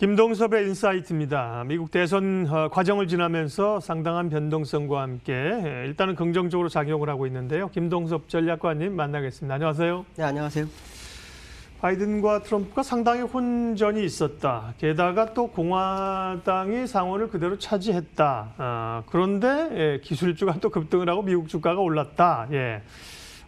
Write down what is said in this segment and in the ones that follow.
김동섭의 인사이트입니다. 미국 대선 과정을 지나면서 상당한 변동성과 함께 일단은 긍정적으로 작용을 하고 있는데요. 김동섭 전략관님 만나겠습니다. 안녕하세요. 네, 안녕하세요. 바이든과 트럼프가 상당히 혼전이 있었다. 게다가 또 공화당이 상원을 그대로 차지했다. 그런데 기술주가 또 급등을 하고 미국 주가가 올랐다.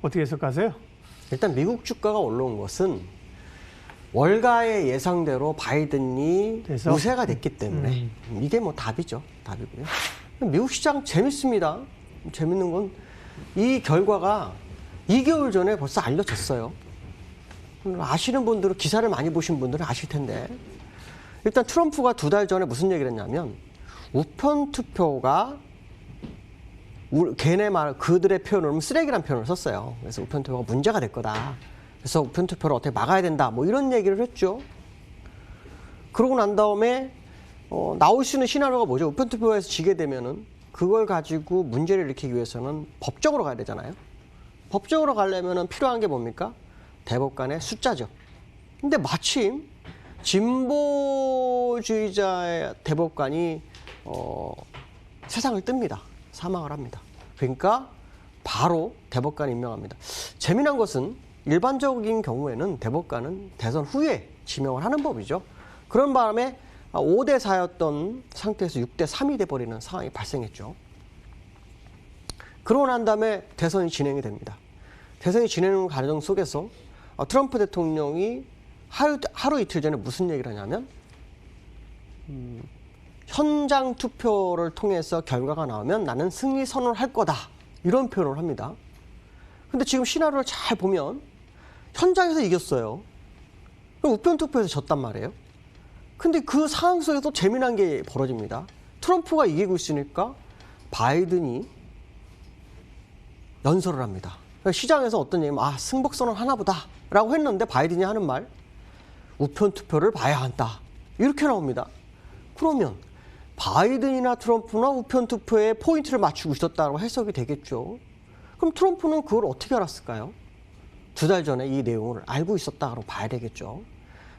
어떻게 해석하세요? 일단 미국 주가가 올라온 것은 월가의 예상대로 바이든이 돼서? 우세가 됐기 때문에 이게 뭐 답이죠. 답이고요. 미국 시장 재밌습니다. 재밌는 건 이 결과가 2개월 전에 벌써 알려졌어요. 아시는 분들은 기사를 많이 보신 분들은 아실 텐데 일단 트럼프가 2달 전에 무슨 얘기를 했냐면 우편 투표가 걔네 말 그들의 표현을 쓰레기란 표현을 썼어요. 그래서 우편 투표가 문제가 될 거다. 그래서 우편 투표를 어떻게 막아야 된다. 뭐 이런 얘기를 했죠. 그러고 난 다음에 나올 수 있는 시나리오가 뭐죠? 우편 투표에서 지게 되면은 그걸 가지고 문제를 일으키기 위해서는 법적으로 가야 되잖아요. 법적으로 가려면은 필요한 게 뭡니까? 대법관의 숫자죠. 근데 마침 진보주의자의 대법관이 세상을 뜹니다. 사망을 합니다. 그러니까 바로 대법관 임명합니다. 재미난 것은 일반적인 경우에는 대법관은 대선 후에 지명을 하는 법이죠. 그런 바람에 5대 4였던 상태에서 6대 3이 돼버리는 상황이 발생했죠. 그러고 난 다음에 대선이 진행이 됩니다. 대선이 진행하는 과정 속에서 트럼프 대통령이 하루 이틀 전에 무슨 얘기를 하냐면 현장 투표를 통해서 결과가 나오면 나는 승리 선언을 할 거다. 이런 표현을 합니다. 근데 지금 시나리오를 잘 보면 현장에서 이겼어요. 우편 투표에서 졌단 말이에요. 근데 그 상황 속에서 또 재미난 게 벌어집니다. 트럼프가 이기고 있으니까 바이든이 연설을 합니다. 시장에서 어떤 얘기면 승복선언 하나 보다 라고 했는데 바이든이 하는 말 우편 투표를 봐야 한다. 이렇게 나옵니다. 그러면 바이든이나 트럼프나 우편 투표에 포인트를 맞추고 있었다고 해석이 되겠죠. 그럼 트럼프는 그걸 어떻게 알았을까요? 2달 전에 이 내용을 알고 있었다고 봐야 되겠죠.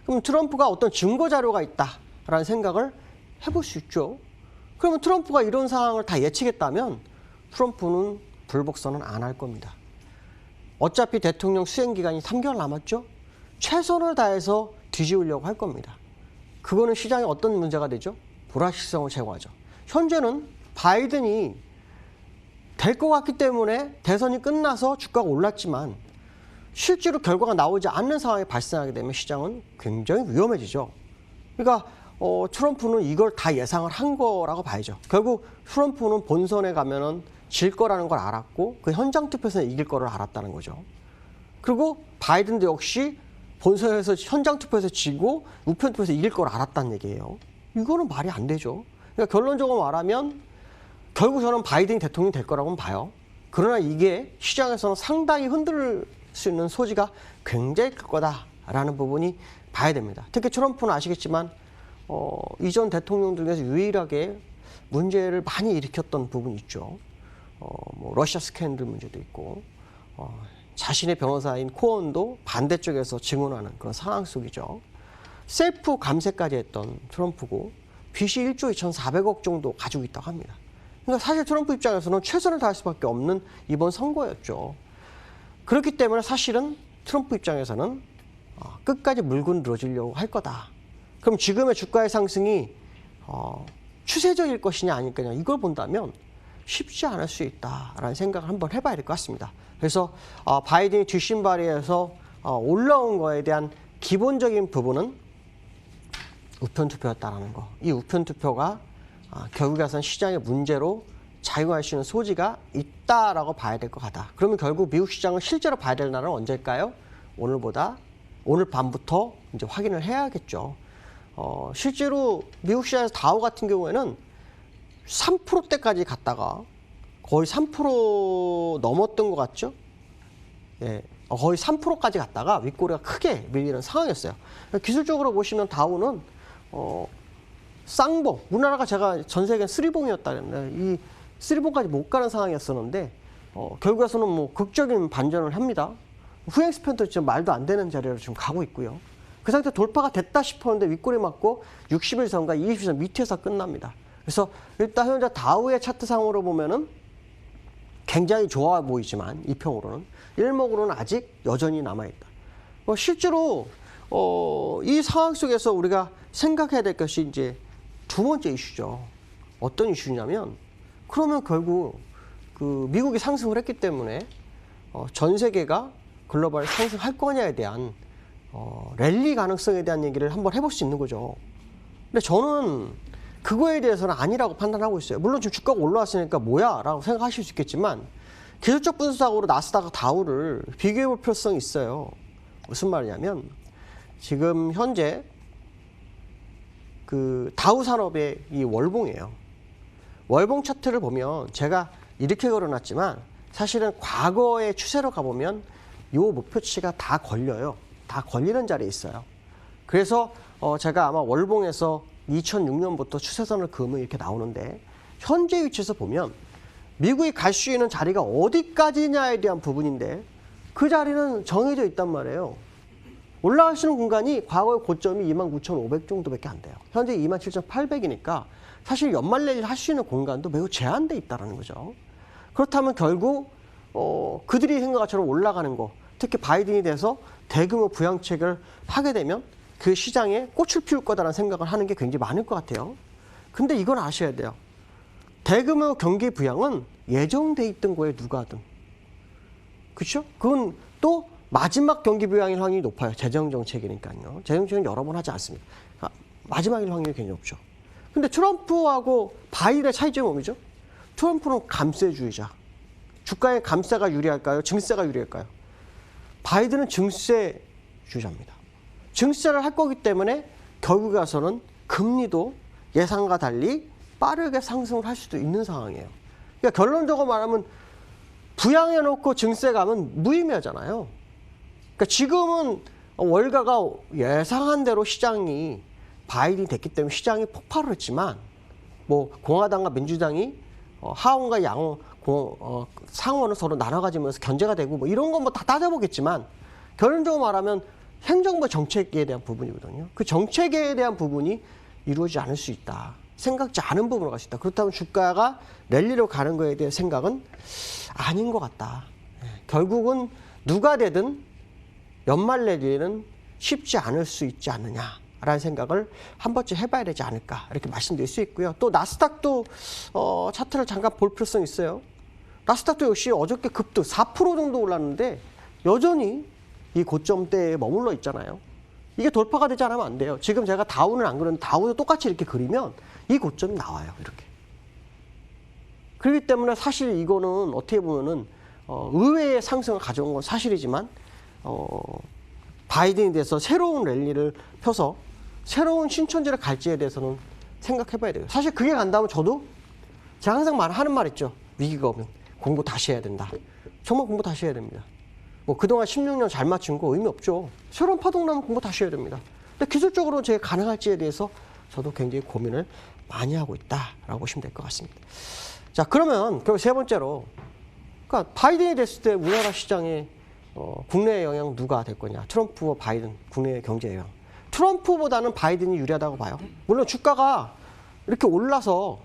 그럼 트럼프가 어떤 증거 자료가 있다라는 생각을 해볼 수 있죠. 그러면 트럼프가 이런 상황을 다 예측했다면 트럼프는 불복선언 안 할 겁니다. 어차피 대통령 수행 기간이 3개월 남았죠. 최선을 다해서 뒤집으려고 할 겁니다. 그거는 시장에 어떤 문제가 되죠? 불확실성을 제거하죠. 현재는 바이든이 될 것 같기 때문에 대선이 끝나서 주가가 올랐지만 실제로 결과가 나오지 않는 상황이 발생하게 되면 시장은 굉장히 위험해지죠. 그러니까 트럼프는 이걸 다 예상을 한 거라고 봐야죠. 결국 트럼프는 본선에 가면은 질 거라는 걸 알았고 그 현장 투표에서는 이길 거를 알았다는 거죠. 그리고 바이든도 역시 본선에서 현장 투표에서 지고 우편 투표에서 이길 걸 알았다는 얘기예요. 이거는 말이 안 되죠. 그러니까 결론적으로 말하면 결국 저는 바이든이 대통령이 될 거라고는 봐요. 그러나 이게 시장에서는 상당히 흔들 수 있는 소지가 굉장히 클 거다라는 부분이 봐야 됩니다. 특히 트럼프는 아시겠지만 이전 대통령 중에서 유일하게 문제를 많이 일으켰던 부분이 있죠. 뭐 러시아 스캔들 문제도 있고 자신의 변호사인 코언도 반대쪽에서 증언하는 그런 상황 속이죠. 셀프 감세까지 했던 트럼프고 빚이 1조 2,400억 정도 가지고 있다고 합니다. 그러니까 사실 트럼프 입장에서는 최선을 다할 수밖에 없는 이번 선거였죠. 그렇기 때문에 사실은 트럼프 입장에서는 끝까지 물고 늘어지려고 할 거다. 그럼 지금의 주가의 상승이 추세적일 것이냐 아닐까냐 이걸 본다면 쉽지 않을 수 있다라는 생각을 한번 해봐야 될 것 같습니다. 그래서 바이든이 뒷심발이에서 올라온 거에 대한 기본적인 부분은 우편 투표였다라는 거. 이 우편 투표가 결국에선 시장의 문제로 작용할 수 있는 소지가 있다라고 봐야 될 것 같다. 그러면 결국 미국 시장을 실제로 봐야 될 날은 언제일까요? 오늘 밤부터 이제 확인을 해야겠죠. 실제로 미국 시장에서 다우 같은 경우에는 3%대까지 갔다가 거의 3% 넘었던 것 같죠? 예, 거의 3%까지 갔다가 윗꼬리가 크게 밀리는 상황이었어요. 기술적으로 보시면 다우는 쌍봉, 우리나라가 제가 전 세계 3봉이었다는데 이 3봉까지 못 가는 상황이었었는데 결국에서는 뭐 극적인 반전을 합니다. 후행 스팬도 지금 말도 안 되는 자리로 지금 가고 있고요. 그 상태 돌파가 됐다 싶었는데 윗골이 맞고 60일선과 20일선 밑에서 끝납니다. 그래서 일단 현재 다우의 차트상으로 보면은 굉장히 좋아 보이지만 이평으로는 일목으로는 아직 여전히 남아있다. 실제로 이 상황 속에서 우리가 생각해야 될 것이 이제 두 번째 이슈죠. 어떤 이슈냐면 그러면 결국 그 미국이 상승을 했기 때문에 전 세계가 글로벌 상승할 거냐에 대한 랠리 가능성에 대한 얘기를 한번 해볼 수 있는 거죠. 근데 저는 그거에 대해서는 아니라고 판단하고 있어요. 물론 지금 주가가 올라왔으니까 뭐야? 라고 생각하실 수 있겠지만 기술적 분석으로 나스닥 다우를 비교해 볼 필요성이 있어요. 무슨 말이냐면 지금 현재 그 다우 산업의 이 월봉이에요. 월봉 차트를 보면 제가 이렇게 걸어놨지만 사실은 과거의 추세로 가보면 이 목표치가 다 걸려요. 다 걸리는 자리에 있어요. 그래서 제가 아마 월봉에서 2006년부터 추세선을 그으면 이렇게 나오는데 현재 위치에서 보면 미국이 갈 수 있는 자리가 어디까지냐에 대한 부분인데 그 자리는 정해져 있단 말이에요. 올라갈 수 있는 공간이 과거의 고점이 29,500 정도밖에 안 돼요. 현재 27,800이니까 사실 연말 내일 할 수 있는 공간도 매우 제한돼 있다는 거죠. 그렇다면 결국 그들이 생각한 것처럼 올라가는 거, 특히 바이든이 돼서 대규모 부양책을 하게 되면 그 시장에 꽃을 피울 거다라는 생각을 하는 게 굉장히 많을 것 같아요. 근데 이건 아셔야 돼요. 대규모 경기 부양은 예정돼 있던 거에 누가 하든. 그렇죠? 그건 또 마지막 경기 부양일 확률이 높아요. 재정 정책이니까요. 재정 정책은 여러 번 하지 않습니다. 그러니까 마지막일 확률이 굉장히 높죠. 근데 트럼프하고 바이든의 차이점이 뭡니까? 트럼프는 감세주의자. 주가에 감세가 유리할까요? 증세가 유리할까요? 바이든은 증세주의자입니다. 증세를 할 거기 때문에 결국에 가서는 금리도 예상과 달리 빠르게 상승을 할 수도 있는 상황이에요. 그러니까 결론적으로 말하면 부양해놓고 증세 가면 무의미하잖아요. 그러니까 지금은 월가가 예상한 대로 시장이 바이든이 됐기 때문에 시장이 폭발을 했지만 뭐 공화당과 민주당이 하원과 상원을 서로 나눠 가지면서 견제가 되고 뭐 이런 건 뭐 다 따져보겠지만 결론적으로 말하면 행정부 정책에 대한 부분이거든요. 그 정책에 대한 부분이 이루어지지 않을 수 있다. 생각지 않은 부분으로 갈 수 있다. 그렇다면 주가가 랠리로 가는 거에 대한 생각은 아닌 것 같다. 결국은 누가 되든 연말 랠리는 쉽지 않을 수 있지 않느냐라는 생각을 한 번쯤 해봐야 되지 않을까 이렇게 말씀드릴 수 있고요. 또 나스닥도 차트를 잠깐 볼 필요성이 있어요. 나스닥도 역시 어저께 급등 4% 정도 올랐는데 여전히 이 고점대에 머물러 있잖아요. 이게 돌파가 되지 않으면 안 돼요. 지금 제가 다우는 안 그렸는데 다우도 똑같이 이렇게 그리면 이 고점이 나와요. 이렇게. 그렇기 때문에 사실 이거는 어떻게 보면은 의외의 상승을 가져온 건 사실이지만 바이든에 대해서 새로운 랠리를 펴서 새로운 신천지를 갈지에 대해서는 생각해봐야 돼요. 사실 그게 간다면 저도 제가 항상 하는 말 있죠. 위기가 오면 공부 다시 해야 된다. 정말 공부 다시 해야 됩니다. 뭐 그동안 16년 잘 맞춘 거 의미 없죠. 새로운 파동 나면 공부 다시 해야 됩니다. 근데 기술적으로 제가 가능할지에 대해서 저도 굉장히 고민을 많이 하고 있다라고 보시면 될 것 같습니다. 자, 그러면 세 번째로 그러니까 바이든이 됐을 때 우리나라 시장에 국내의 영향 누가 될 거냐. 트럼프와 바이든 국내의 경제 영향. 트럼프보다는 바이든이 유리하다고 봐요. 물론 주가가 이렇게 올라서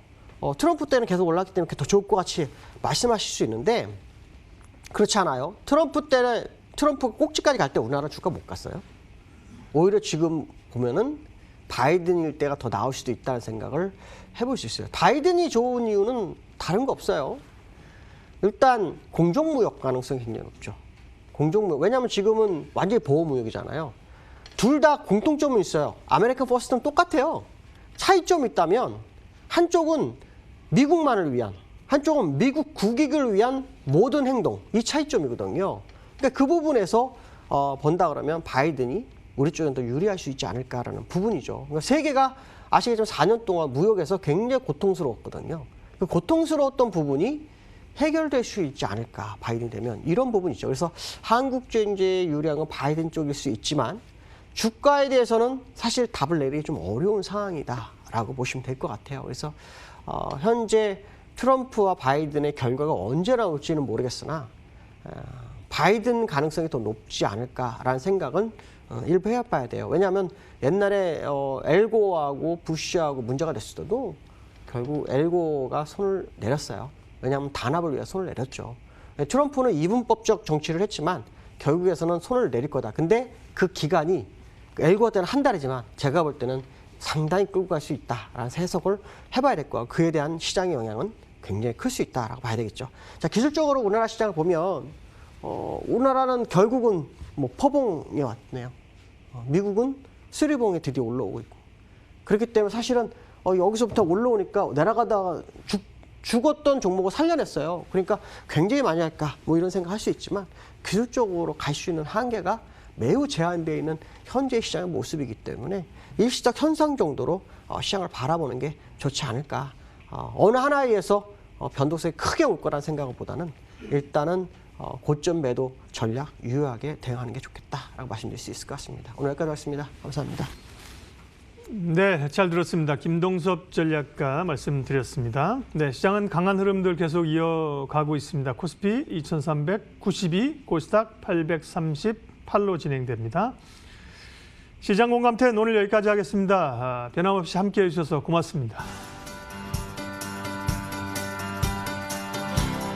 트럼프 때는 계속 올랐기 때문에 더 좋을 것 같이 말씀하실 수 있는데 그렇지 않아요. 트럼프가 꼭지까지 갈 때 우리나라 주가 못 갔어요. 오히려 지금 보면은 바이든일 때가 더 나을 수도 있다는 생각을 해볼 수 있어요. 바이든이 좋은 이유는 다른 거 없어요. 일단 공정무역 가능성이 굉장히 높죠. 공정무역. 왜냐하면 지금은 완전히 보호무역이잖아요. 둘 다 공통점은 있어요. 아메리칸 퍼스트는 똑같아요. 차이점이 있다면 한쪽은 미국만을 위한, 한쪽은 미국 국익을 위한 모든 행동, 이 차이점이거든요. 그러니까 그 부분에서 본다 그러면 바이든이 우리 쪽은 더 유리할 수 있지 않을까라는 부분이죠. 그러니까 세계가 아시겠지만 4년 동안 무역에서 굉장히 고통스러웠거든요. 그 고통스러웠던 부분이 해결될 수 있지 않을까, 바이든 되면. 이런 부분이죠. 그래서 한국 경제의 유리한 건 바이든 쪽일 수 있지만 주가에 대해서는 사실 답을 내리기 좀 어려운 상황이다라고 보시면 될 것 같아요. 그래서 현재 트럼프와 바이든의 결과가 언제 나올지는 모르겠으나 바이든 가능성이 더 높지 않을까라는 생각은 일부 해봐야 돼요. 왜냐하면 옛날에 엘고하고 부시하고 문제가 됐을 때도 결국 엘고가 손을 내렸어요. 왜냐하면 단합을 위해 손을 내렸죠. 트럼프는 이분법적 정치를 했지만 결국에서는 손을 내릴 거다. 근데 그 기간이 엘고 때는 한 달이지만 제가 볼 때는 상당히 끌고 갈 수 있다라는 해석을 해봐야 될 거고 그에 대한 시장의 영향은 굉장히 클 수 있다라고 봐야 되겠죠. 자, 기술적으로 우리나라 시장을 보면 우리나라는 결국은 뭐 퍼봉이 왔네요. 미국은 쓰리봉이 드디어 올라오고 있고 그렇기 때문에 사실은 여기서부터 올라오니까 내려가다가 죽었던 종목을 살려냈어요. 그러니까 굉장히 많이 할까 뭐 이런 생각 할 수 있지만 기술적으로 갈 수 있는 한계가 매우 제한되어 있는 현재 시장의 모습이기 때문에 일시적 현상 정도로 시장을 바라보는 게 좋지 않을까. 어느 하나에 의해서 변동성이 크게 올 거라는 생각보다는 일단은 고점 매도 전략 유효하게 대응하는 게 좋겠다라고 말씀드릴 수 있을 것 같습니다. 오늘 여기까지 하겠습니다. 감사합니다. 네, 잘 들었습니다. 김동섭 전략가 말씀드렸습니다. 네, 시장은 강한 흐름들 계속 이어가고 있습니다. 코스피 2392, 코스닥 838로 진행됩니다. 시장 공감태 오늘 여기까지 하겠습니다. 변함없이 함께해 주셔서 고맙습니다.